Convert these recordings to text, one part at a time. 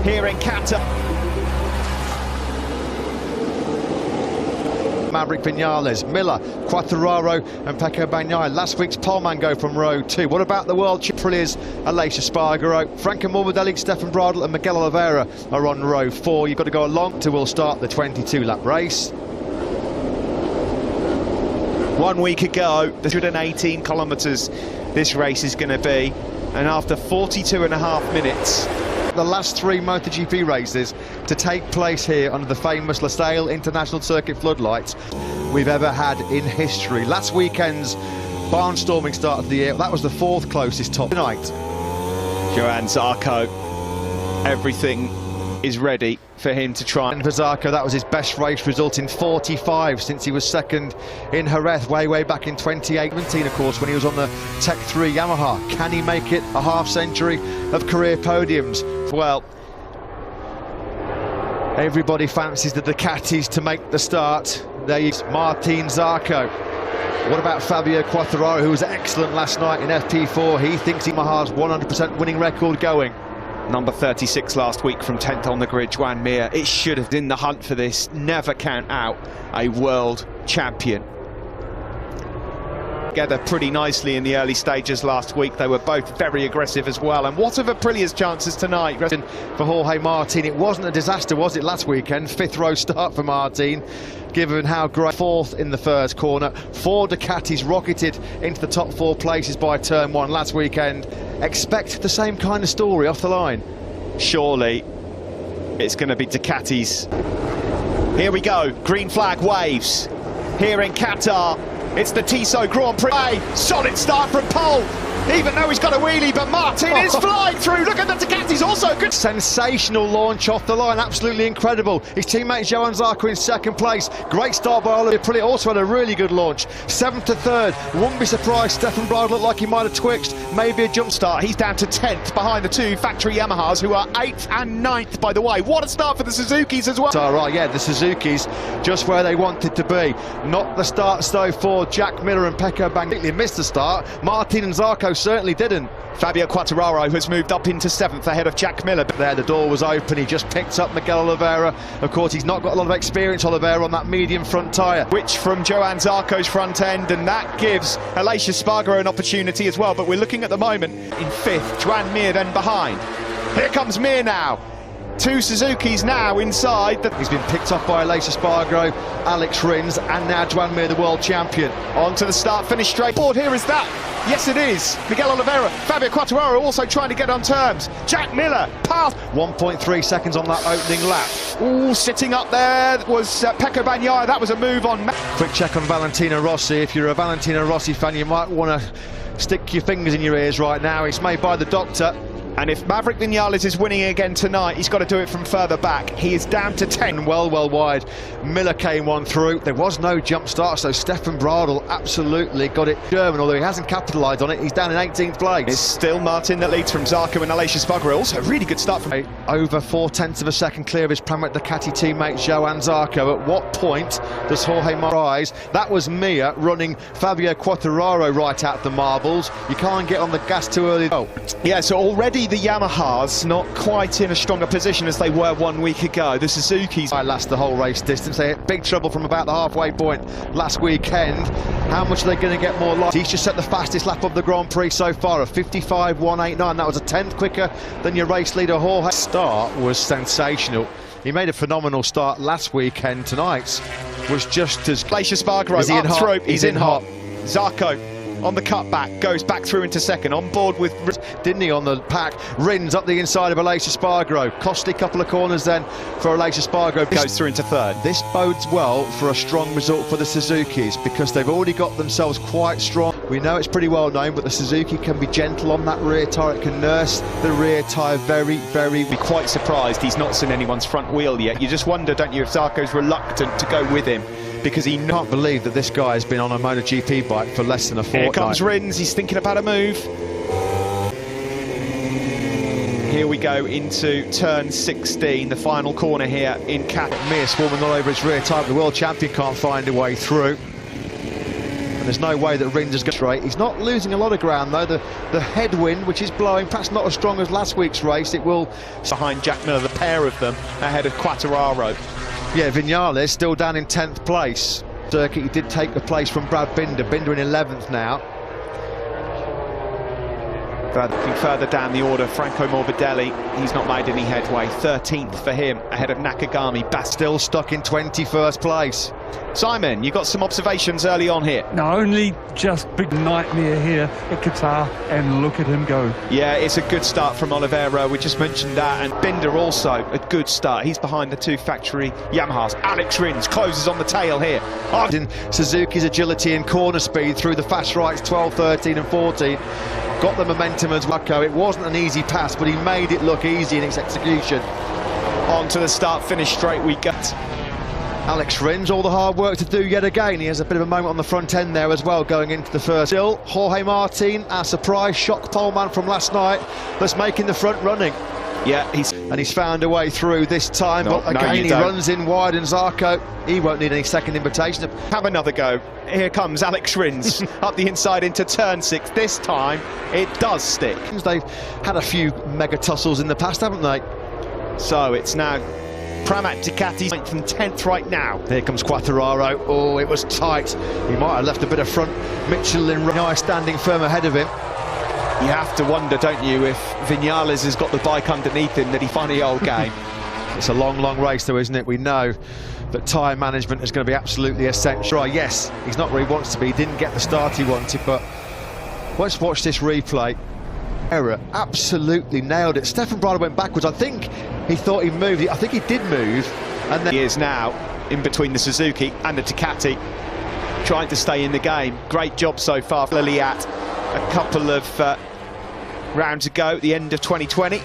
here in Qatar. Maverick Vinales, Miller, Quartararo and Pecco Bagnaia. Last week's poleman go from row 2. What about the world champions? Aleix Espargaro, Franco Morbidelli, Stefan Bradl and Miguel Oliveira are on row 4. You've got to go along to we'll start the 22-lap race. 1 week ago, 118 kilometres this race is going to be, and after 42.5 minutes. The last 3 MotoGP races to take place here under the famous Losail International Circuit floodlights we've ever had in history. Last weekend's barnstorming start of the year, that was the 4th closest top tonight. Johann Zarco, everything is ready for him to try. And for Zarco, that was his best race result in 45 since he was second in Jerez way back in 2017, of course, when he was on the Tech 3 Yamaha. Can he make it a half-century of career podiums? Well, everybody fancies the Ducatis to make the start. There is Martin Zarco. What about Fabio Quartararo, who was excellent last night in FP4? He thinks Yamaha's 100% winning record going. Number 36 last week from 10th on the grid, Joan Mir. It should have been in the hunt for this. Never count out a world champion. Together pretty nicely in the early stages last week. They were both very aggressive as well. And what of Aprilia's chances tonight? For Jorge Martin, it wasn't a disaster, was it, last weekend? 5th row start for Martin, given how great. 4th in the first corner. 4 Ducatis rocketed into the top 4 places by turn 1 last weekend. Expect the same kind of story off the line. Surely it's going to be Ducatis. Here we go, green flag waves here in Qatar. It's the Tissot Grand Prix. Solid start from pole, even though he's got a wheelie, but Martin is flying through. Look at the Ducatis, also good. Sensational launch off the line, absolutely incredible. His teammate Johann Zarco in 2nd place. Great start by Oliver Aprilia, also had a really good launch. 7th to 3rd, wouldn't be surprised. Stefan Bradl looked like he might have twixt, maybe a jump start. He's down to 10th behind the 2 factory Yamahas, who are 8th and 9th, by the way. What a start for the Suzukis as well. Right, yeah, the Suzukis just where they wanted to be. Not the start though for Jack Miller and Pecco Bagnaia. Missed the start. Martin and Zarco certainly didn't. Fabio Quartararo has moved up into 7th ahead of Jack Miller. There, the door was open. He just picked up Miguel Oliveira. Of course, he's not got a lot of experience, Oliveira, on that medium front tyre. Which from Johann Zarco's front end, and that gives Aleix Espargaro an opportunity as well. But we're looking at the moment in 5th, Joan Mir then behind. Here comes Mir now. 2 Suzukis now inside. He's been picked off by Aleix Espargaro, Alex Rins, and now Joan Mir, the world champion. On to the start, finish straight board. Here is that. Yes, it is. Miguel Oliveira, Fabio Quartararo also trying to get on terms. Jack Miller, past. 1.3 seconds on that opening lap. Ooh, sitting up there was Pecco Bagnaia. That was a move on. Quick check on Valentino Rossi. If you're a Valentino Rossi fan, you might want to stick your fingers in your ears right now. It's made by the doctor. And if Maverick Vinales is winning again tonight, he's got to do it from further back. He is down to 10. Well wide. Miller came on through. There was no jump start, so Stefan Bradl absolutely got it German, although he hasn't capitalised on it. He's down in 18th place. It's still Martin that leads from Zarco and Aleix Espargaro. Also, a really good start from... Over 4/10 of a second clear of his Pramac Ducati teammate Johann Zarco. At what point does Jorge rise? That was Mir running Fabio Quartararo right out the marbles. You can't get on the gas too early. Oh. Yeah, so already the Yamahas not quite in a stronger position as they were 1 week ago. The Suzukis last the whole race distance. They hit big trouble from about the halfway point last weekend. How much are they going to get more light? He's just set the fastest lap of the Grand Prix so far, a 55.189. That was a 10th quicker than your race leader Jorge. Start was sensational. He made a phenomenal start last weekend. Tonight's was just as... Aleix Espargaro is he in hot? Through. He's in hot. Zarco on the cutback, goes back through into 2nd, on board with... Didn't he on the pack? Rins up the inside of Aleix Espargaro. Costly couple of corners then for Aleix Espargaro. Goes through into 3rd. This bodes well for a strong result for the Suzukis because they've already got themselves quite strong. We know it's pretty well known, but the Suzuki can be gentle on that rear tyre. It can nurse the rear tyre very... Be quite surprised he's not seen anyone's front wheel yet. You just wonder, don't you, if Zarco's reluctant to go with him, because he can't believe that this guy has been on a MotoGP bike for less than a fortnight. Here comes Rins, he's thinking about a move. Here we go into turn 16, the final corner here in Qatar. Mir swarming all over his rear tyre. The world champion can't find a way through. and there's no way that Rins is going straight. He's not losing a lot of ground though. The headwind, which is blowing, perhaps not as strong as last week's race, it will... Behind Jack Miller, the pair of them, ahead of Quartararo. Yeah, Vinales still down in 10th place. Circuit, he did take the place from Brad Binder. Binder in 11th now. Looking further down the order, Franco Morbidelli, he's not made any headway. 13th for him, ahead of Nakagami. Still stuck in 21st place. Simon, you got some observations early on here? No, only just big nightmare here at Qatar, and look at him go. Yeah, it's a good start from Oliveira, we just mentioned that, and Binder also a good start. He's behind the two factory Yamahas. Alex Rins closes on the tail here. In Suzuki's agility and corner speed through the fast rights 12, 13 and 14. Got the momentum as well. It wasn't an easy pass, but he made it look easy in its execution. On to the start-finish straight we get. Alex Rins, all the hard work to do yet again. He has a bit of a moment on the front end there as well, going into the first. Still, Jorge Martin, our surprise shock pole man from last night, that's making the front running. Yeah, he's found a way through this time, but again he runs in wide, and Zarco, he won't need any second invitation. Have another go. Here comes Alex Rins up the inside into turn 6. This time it does stick. They've had a few mega tussles in the past, haven't they? So it's now Pramac Ducati's 9th and 10th right now. Here comes Quartararo. Oh, it was tight. He might have left a bit of front. Michelin standing firm ahead of him. You have to wonder, don't you, if Vinales has got the bike underneath him, that he find the old game. It's a long, long race though, isn't it? We know that tyre management is going to be absolutely essential. Right, yes, he's not where he wants to be. He didn't get the start he wanted, but let's watch this replay. Error, absolutely nailed it. Stefan Bradl went backwards. I think he thought he moved. I think he did move. And then he is now in between the Suzuki and the Ducati, trying to stay in the game. Great job so far for Liliat. A couple of rounds ago at the end of 2020.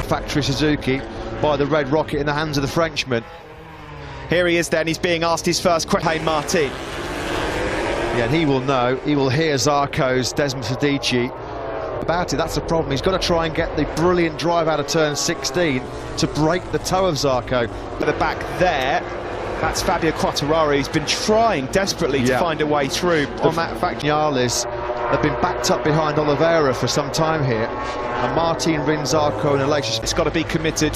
Factory Suzuki by the Red Rocket in the hands of the Frenchman. Here he is then, he's being asked his first question. Martin. Yeah, and he will know, he will hear Zarco's Desmond Fedici about it. That's the problem. He's got to try and get the brilliant drive out of turn 16 to break the toe of Zarco. At the back there, that's Fabio Quartararo. He's been trying desperately to find a way through on that factory. Vinales have been backed up behind Oliveira for some time here, and Martin, Rins, Zarco and Aleix. It's got to be committed.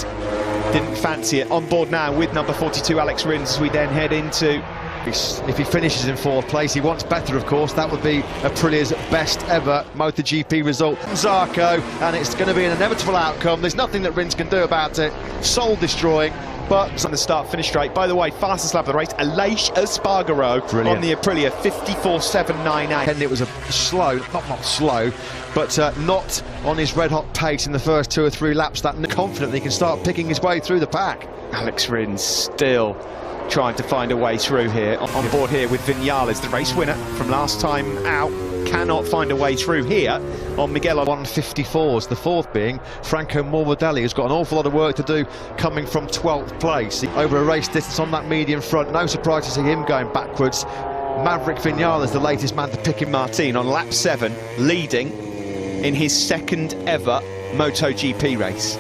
Didn't fancy it. On board now with number 42 Alex Rins as we then head into... If he finishes in 4th place, he wants better, of course. That would be Aprilia's best ever MotoGP result. Zarco, and it's going to be an inevitable outcome. There's nothing that Rins can do about it. Soul destroying. But on the start-finish straight, by the way, fastest lap of the race, Aleix Espargaro on the Aprilia, 54.798. And it was a slow, not slow, but not on his red-hot pace in the first 2 or 3 laps. That confident he can start picking his way through the pack. Alex Rins still trying to find a way through here. On board here with Vinales, the race winner from last time out, cannot find a way through here on Miguel. 154s, the 4th being Franco Morbidelli, who's got an awful lot of work to do coming from 12th place. Over a race distance on that medium front, no surprise to see him going backwards. Maverick Vinales, the latest man to pick him. Martin on lap 7, leading in his 2nd ever MotoGP race.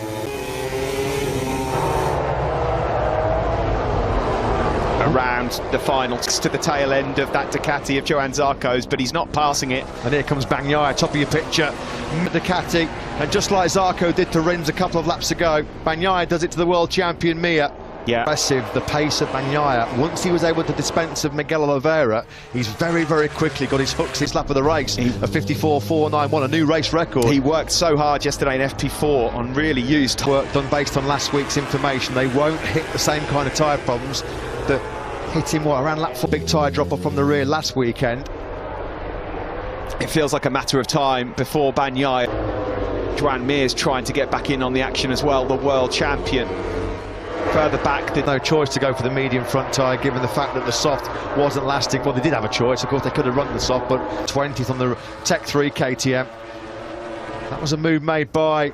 Around the final to the tail end of that Ducati of Johan Zarco's, but he's not passing it. And here comes Bagnaia, top of your picture. Ducati, and just like Zarco did to Rins a couple of laps ago, Bagnaia does it to the world champion Mir. Yeah. Impressive, the pace of Bagnaia. Once he was able to dispense of Miguel Oliveira, he's very, very quickly got his hooks his lap of the race. A 54.491, a new race record. He worked so hard yesterday in FP4 on really used work done based on last week's information. They won't hit the same kind of tyre problems that hit him around lap 4. Big tyre drop off from the rear last weekend. It feels like a matter of time before Bagnaia. Joan Mir's trying to get back in on the action as well, the world champion. Further back, no choice to go for the medium front tyre given the fact that the soft wasn't lasting. Well, they did have a choice, of course. They could have run the soft, but 20th on the Tech 3 KTM. That was a move made by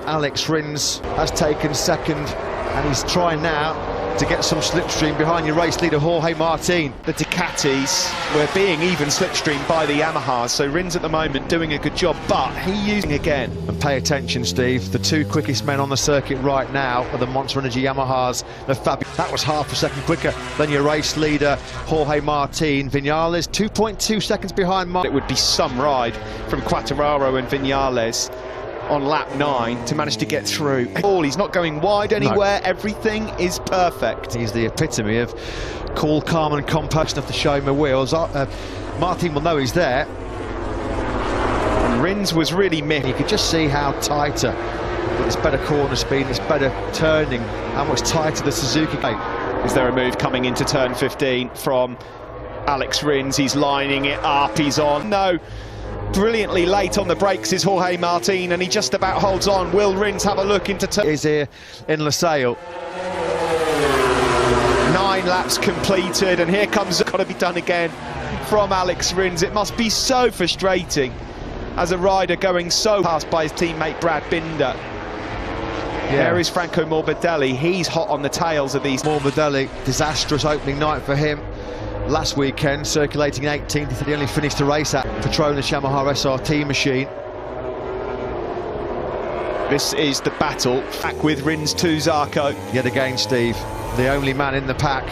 Alex Rins. Has taken 2nd, and he's trying now to get some slipstream behind your race leader Jorge Martin. The Ducatis were being even slipstreamed by the Yamahas, so Rins at the moment doing a good job, but he using again. And pay attention, Steve, the two quickest men on the circuit right now are the Monster Energy Yamahas. That was half a second quicker than your race leader Jorge Martin. Vinales 2.2 seconds behind Martin. It would be some ride from Quartararo and Vinales on lap 9 to manage to get through. He's not going wide anywhere, no. Everything is perfect. He's the epitome of cool, calm and composed enough to show him the wheels. Martin will know he's there. And Rins was really mixed. You could just see how tighter, with this better corner speed, this better turning, how much tighter the Suzuki. Is there a move coming into turn 15 from Alex Rins? He's lining it up, he's on. No. Brilliantly late on the brakes is Jorge Martin, and he just about holds on. Will Rins have a look into turn? Is here in Losail. 9 laps completed, and here comes got to be done again from Alex Rins. It must be so frustrating as a rider going so past by his teammate Brad Binder. Yeah. There is Franco Morbidelli. He's hot on the tails of these. Morbidelli, disastrous opening night for him. Last weekend, circulating 18th, he said he only finished the race at Petronas Yamaha SRT machine. This is the battle back with Rins to Zarco. Yet again, Steve, the only man in the pack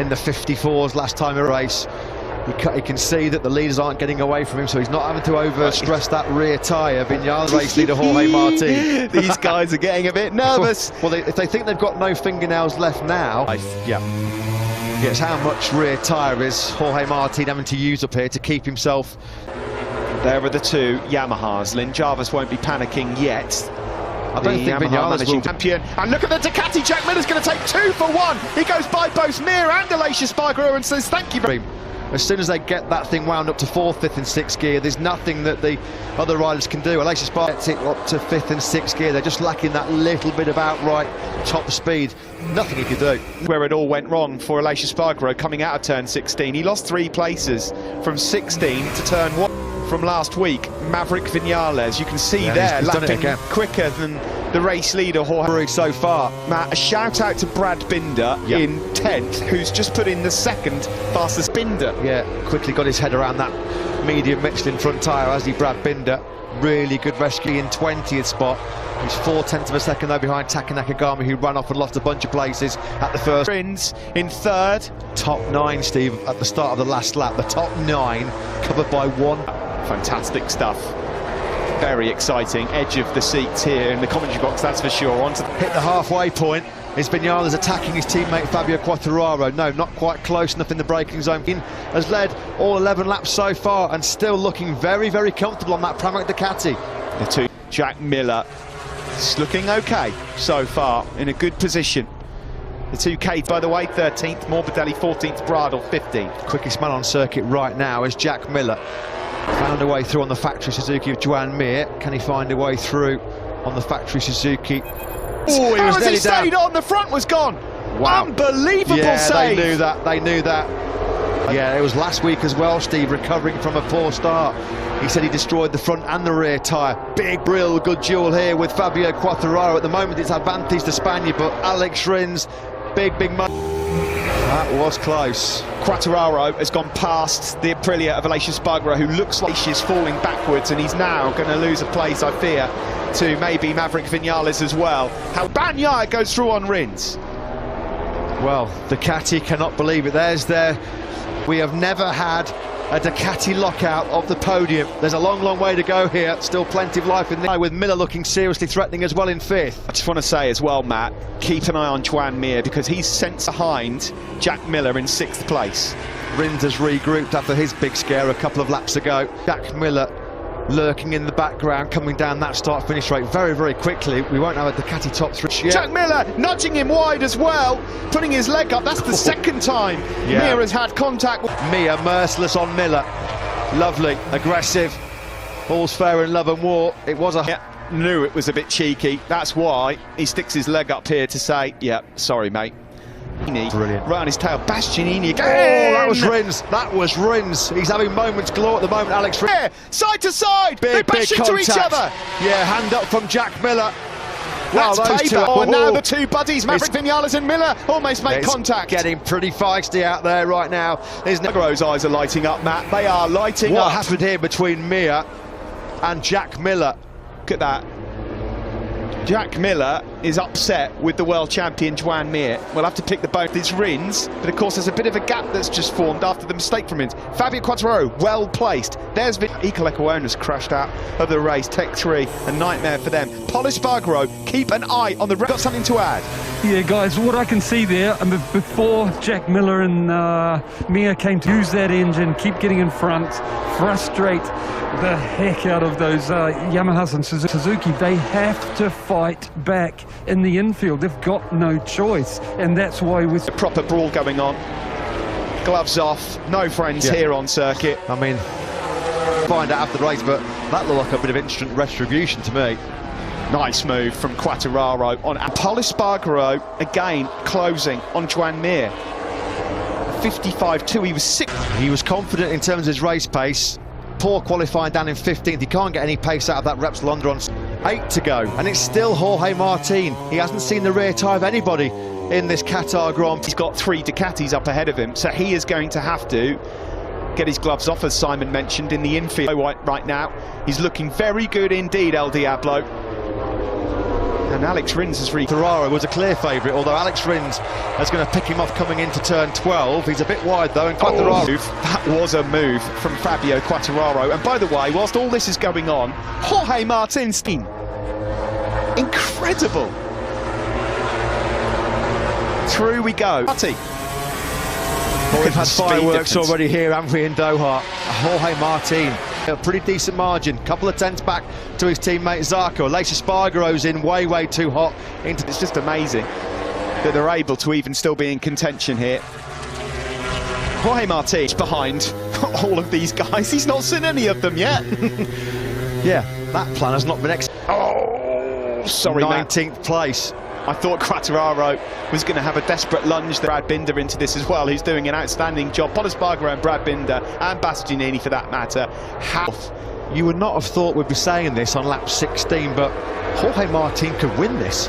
in the 54s last time a race. He can see that the leaders aren't getting away from him, so he's not having to over-stress that rear tyre. Vinales race leader Jorge Martin. These guys are getting a bit nervous. Well, if they think they've got no fingernails left now, yeah. It's how much rear tyre is Jorge Martin having to use up here to keep himself. There are the two Yamahas. Lynn Jarvis won't be panicking yet. I don't think Vinales will. Champion. And look at the Ducati. Jack Miller's going to take 2 for 1. He goes by both Mir and Aleix Espargaro and says thank you. As soon as they get that thing wound up to 4th, 5th and 6th gear, there's nothing that the other riders can do. Aleix Espargaro gets it up to 5th and 6th gear. They're just lacking that little bit of outright top speed. Nothing he could do. Where it all went wrong for Aleix Espargaro coming out of turn 16. He lost 3 places from 16 to turn 1 from last week. Maverick Vinales, you can see there, he's lapping quicker than the race leader Jorge so far. Matt, a shout out to Brad Binder in 10th, who's just put in the 2nd fastest Binder. Yeah, quickly got his head around that medium Michelin front tyre, as he Brad Binder. Really good rescue in 20th spot. He's 4/10 of a second though behind Taka Nakagami, who ran off and lost a bunch of places at the first. Rins in 3rd. Top 9, Steve, at the start of the last lap. The top 9 covered by 1. Fantastic stuff. Very exciting. Edge of the seats here in the commentary box, that's for sure. Hit the halfway point. Is Vinales attacking his teammate Fabio Quartararo? No, not quite close enough in the braking zone. Has led all 11 laps so far and still looking very, very comfortable on that Pramac Ducati. The two, Jack Miller, is looking okay so far, in a good position. The 2K, by the way, 13th, Morbidelli 14th, Bradle 15th. Quickest man on circuit right now is Jack Miller. Found a way through on the factory Suzuki of Joan Mir. Can he find a way through on the factory Suzuki? Oh, he was nearly stayed on, the front was gone. Wow. Unbelievable save. They knew that, they knew that. Yeah, it was last week as well, Steve, recovering from a poor start. He said he destroyed the front and the rear tyre. Big, real good duel here with Fabio Quartararo. At the moment it's advantage to Spaniard, but Alex Rins, big money. That was close. Quartararo has gone past the Aprilia of Aleix Espargaro, who looks like she's falling backwards, and he's now going to lose a place, I fear, to maybe Maverick Vinales as well. How Bagnaia goes through on Rins. Well, Ducati cannot believe it. We have never had a Ducati lockout of the podium. There's a long way to go here. Still plenty of life in there, with Miller looking seriously threatening as well in 5th. I just want to say as well, Matt, keep an eye on Joan Mir, because he's sent behind Jack Miller in 6th place. Rins has regrouped after his big scare a couple of laps ago. Jack Miller lurking in the background, coming down that start-finish rate very quickly. We won't have a Ducati top 3 yet. Jack Miller nudging him wide as well, putting his leg up. That's the 2nd time Mir has had contact. Mir merciless on Miller. Lovely, aggressive. All's fair in love and war. It was a... Knew it was a bit cheeky. That's why he sticks his leg up here to say, yeah, sorry, mate. Brilliant. Right on his tail, Bastianini again. Oh, that was Rins. That was Rins. He's having moments galore at the moment, Alex Rins. Side to side. They bash into each other. Yeah, hand up from Jack Miller. That's those two. payback. Oh, now the two buddies, Maverick Vinales and Miller, almost make contact. Getting pretty feisty out there right now. Agro's eyes are lighting up, Matt. They are lighting up. What happened here between Mir and Jack Miller? Look at that. Jack Miller is upset with the world champion Joan Mir. We'll have to pick the both these Rins, but of course there's a bit of a gap that's just formed after the mistake from Rins. Fabio Quartararo, well placed. There's Eco Equino's crashed out of the race. Tech 3, a nightmare for them. Pol Espargaro, keep an eye on the race. Got something to add? Yeah, guys, what I can see there, and before Jack Miller and Mir came to use that engine, keep getting in front, frustrate the heck out of those Yamahas and Suzuki, they have to fight back in the infield. They've got no choice, and that's why with a proper brawl going on. Gloves off, no friends here on circuit. I mean, find out after the race, but that looked like a bit of instant retribution to me. Nice move from Quartararo on Pol Espargaro, again closing on Joan Mir. 55-2, he was sick. He was confident in terms of his race pace. Poor qualifying down in 15th. He can't get any pace out of that Repsol London. 8 to go, and it's still Jorge Martin. He hasn't seen the rear tyre of anybody in this Qatar Grand Prix. He's got 3 Ducatis up ahead of him, so he is going to have to get his gloves off, as Simon mentioned, in the infield right now. He's looking very good indeed, El Diablo. And Alex Rins has Ferraro was a clear favourite, although Alex Rins is going to pick him off coming into turn 12. He's a bit wide though, and Quartararo. That was a move from Fabio Quartararo. And by the way, whilst all this is going on, Jorge Martin's team, incredible. Through we go. We've had fireworks already here, haven't we, in Doha? Jorge Martin, a pretty decent margin, couple of tenths back to his teammate Zarco. Lace Espargaro's in way too hot. It's just amazing that they're able to even still be in contention here. Jorge Martin's behind all of these guys. He's not seen any of them yet. Yeah, that plan has not been Oh, sorry, 19th place. I thought Quartararo was going to have a desperate lunge. Brad Binder into this as well. He's doing an outstanding job. Pol Espargaro and Brad Binder, and Bastianini for that matter. You would not have thought we'd be saying this on lap 16, but Jorge Martin could win this.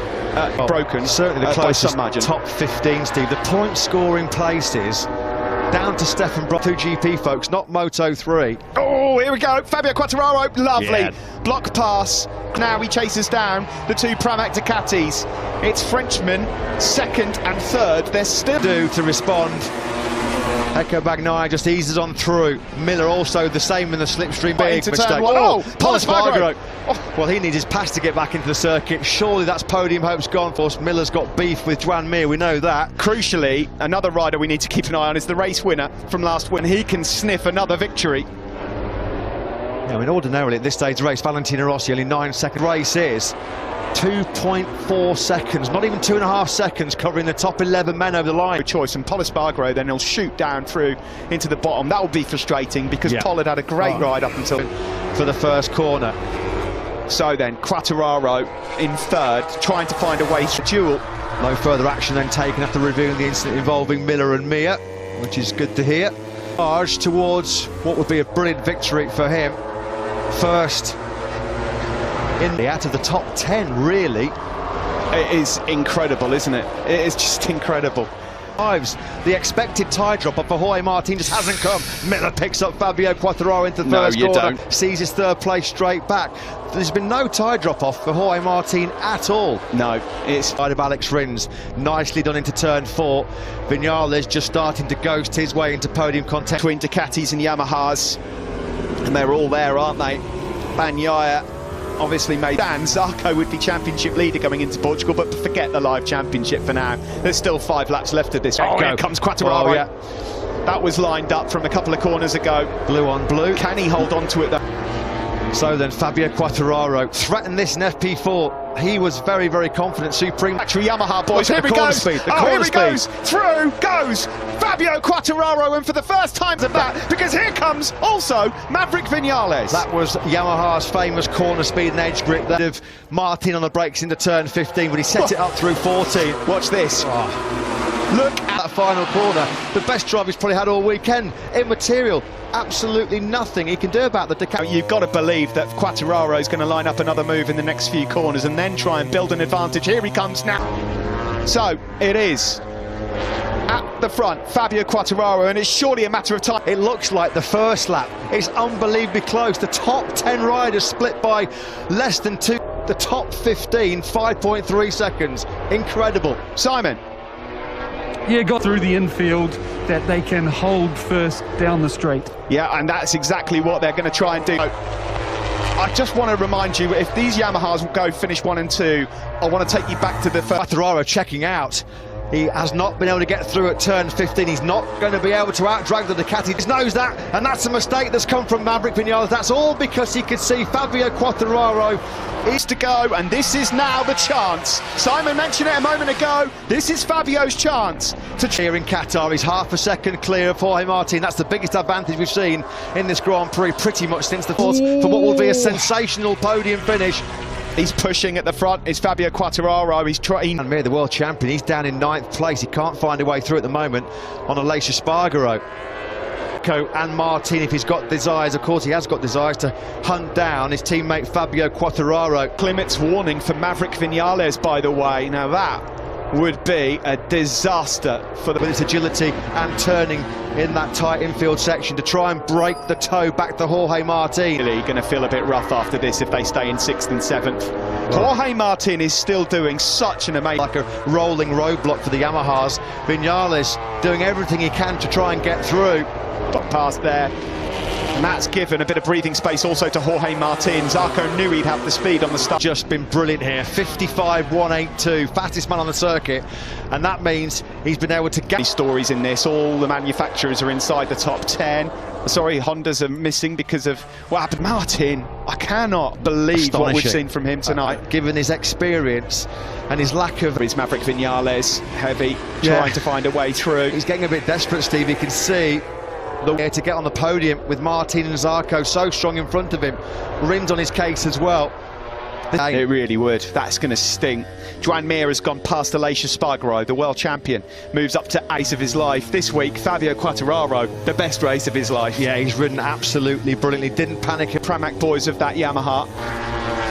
Broken. Certainly the closest margin. Top 15, Steve. The point scoring places down to Stefan Bro. 2GP folks, not Moto 3. Oh, here we go. Fabio Quartararo, lovely. Yeah. Block pass. Now he chases down the two Pramac Ducatis. It's Frenchman, second and third. They're still due to respond. Eco Bagnaia just eases on through. Miller also the same in the slipstream. Big mistake. Oh, Pol Espargaro. Oh. Well, he needs his pass to get back into the circuit. Surely that's podium hopes gone for us. Miller's got beef with Joan Mir, we know that. Crucially, another rider we need to keep an eye on is the race winner from last week. He can sniff another victory. I mean, ordinarily at this stage of the race, Valentino Rossi only 9-second race is 2.4 seconds, not even 2.5 seconds, covering the top 11 men over the line. Choice, and Pol Espargaro then he'll shoot down through into the bottom. That will be frustrating because Pol had a great ride up until for the first corner. So then Quartararo in third, trying to find a way to duel. No further action then taken after reviewing the incident involving Miller and Mir, which is good to hear. Charge towards what would be a brilliant victory for him. First in the out of the top 10, really. It is incredible, isn't it? It is just incredible. The expected tie drop off for Jorge Martin just hasn't come. Miller picks up Fabio Quartararo into the first corner, sees his third place straight back. There's been no tie drop off for Jorge Martin at all. No, it's side of Alex Rins, nicely done into turn 4. Vinales just starting to ghost his way into podium contention between Ducatis and Yamahas, and they're all there, aren't they? Bagnaia obviously made Dan Zarco would be championship leader going into Portugal, but forget the live championship for now. There's still 5 laps left of this. Here comes Quartararo. Oh, yeah. That was lined up from a couple of corners ago. Blue on blue. Can he hold on to it though? So then Fabio Quartararo threatened this in FP4. He was very confident. Supreme Factory Yamaha boys. Here he goes. Here he goes. Through goes Fabio Quartararo, and for the first time of that, because here comes also Maverick Vinales. That was Yamaha's famous corner speed and edge grip that of Martin on the brakes into turn 15, but he set it up through 14. Watch this. Look at that final corner. The best drive he's probably had all weekend. Immaterial. Absolutely nothing he can do about the Ducati. You've got to believe that Quartararo is going to line up another move in the next few corners and then try and build an advantage. Here he comes now. So it is at the front, Fabio Quartararo, and it's surely a matter of time. It looks like the first lap. It's unbelievably close. The top 10 riders split by less than 2. The top 15, 5.3 seconds. Incredible. Simon. Yeah, got through the infield that they can hold first down the straight. Yeah, and that's exactly what they're going to try and do. I just want to remind you, if these Yamahas will go finish 1 and 2, I want to take you back to the first. Quartararo checking out. He has not been able to get through at turn 15. He's not going to be able to outdrag the Ducati. He knows that, and that's a mistake that's come from Maverick Vinales. That's all because he could see Fabio Quartararo is to go, and this is now the chance. Simon mentioned it a moment ago. This is Fabio's chance to here in Qatar. He's half a second clear of Jorge Martin. That's the biggest advantage we've seen in this Grand Prix pretty much since the fourth for what will be a sensational podium finish. He's pushing at the front. It's Fabio Quartararo. He's trying. And Mir, the world champion, he's down in 9th place. He can't find a way through at the moment on Aleix Espargaro. And Martin, if he's got desires, of course he has got desires to hunt down his teammate Fabio Quartararo. Clement's warning for Maverick Vinales, by the way. Now that would be a disaster for with its agility and turning in that tight infield section to try and break the toe back to Jorge Martin. Really going to feel a bit rough after this if they stay in 6th and 7th. Jorge Martin is still doing such an amazing... Like a rolling roadblock for the Yamahas. Vinales doing everything he can to try and get through. Got past there. And that's given a bit of breathing space also to Jorge Martin. Zarco knew he'd have the speed on the start. Just been brilliant here. 55.182, fastest man on the circuit. And that means he's been able to get... These stories in this, all the manufacturers are inside the top 10. Sorry, Hondas are missing because of what happened. Martin, I cannot believe what we've seen from him tonight. Given his experience and his lack of... His Maverick Vinales, heavy, trying to find a way through. He's getting a bit desperate, Steve. You can see the way to get on the podium with Martin and Zarco so strong in front of him. Rins on his case as well. It really would. That's going to sting. Joan Mir has gone past Aleix Espargaro, the world champion, moves up to ace of his life. This week, Fabio Quartararo, the best race of his life. Yeah, he's ridden absolutely brilliantly, didn't panic. Pramac boys of that Yamaha.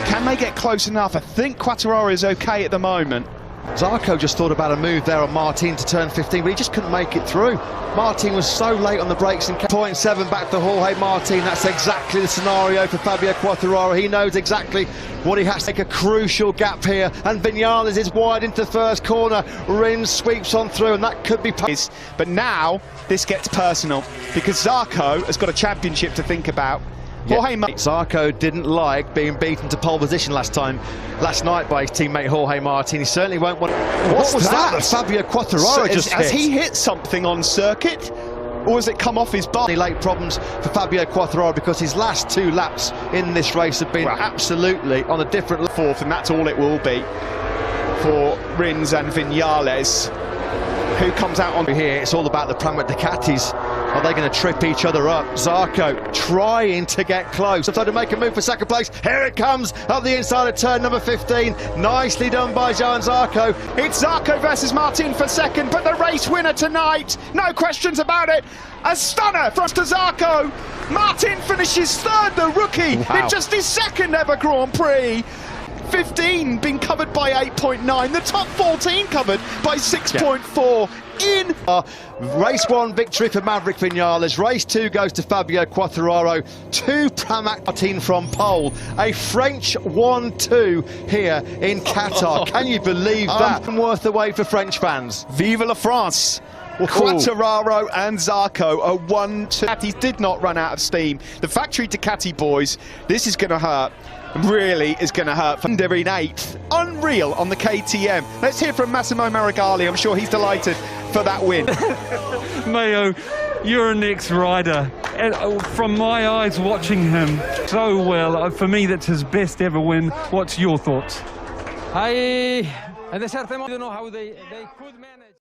Can they get close enough? I think Quartararo is okay at the moment. Zarco just thought about a move there on Martin to turn 15, but he just couldn't make it through. Martin was so late on the brakes and 0.7 back to Jorge Martin. That's exactly the scenario for Fabio Quartararo. He knows exactly what he has to take a crucial gap here, and Vinales is wide into the first corner. Rins sweeps on through, and that could be... But now this gets personal because Zarco has got a championship to think about. Yeah. Zarco didn't like being beaten to pole position last night by his teammate Jorge Martin. He certainly won't want... What was that? Fabio Quartararo just hit. Has he hit something on circuit? Or has it come off his bar? Late problems for Fabio Quartararo because his last 2 laps in this race have been absolutely on a different... Fourth, and that's all it will be for Rins and Vinales. Who comes out on here? It's all about the Pramac Ducatis. Are they going to trip each other up? Zarco trying to get close. So to make a move for second place. Here it comes up the inside of turn number 15. Nicely done by Johan Zarco. It's Zarco versus Martin for second, but the race winner tonight, no questions about it. A stunner from Zarco. Martin finishes third, the rookie, in just his second ever Grand Prix. 15 being covered by 8.9, the top 14 covered by 6.4. In race 1 victory for Maverick Vinales. Race 2 goes to Fabio Quartararo. 2 Pramac Martin from pole. A French 1-2 here in Qatar. Can you believe that? Worth the wait for French fans. Vive la France! Quartararo and Zarco are 1-2. Ducati did not run out of steam. The factory Ducati boys, this is going to hurt. Really is going to hurt. They're in 8th. Unreal on the KTM. Let's hear from Massimo Marigali. I'm sure he's delighted for that win. Mayo, you're an ex-rider. And from my eyes watching him so well, for me that's his best ever win. What's your thoughts? I don't know how they could manage.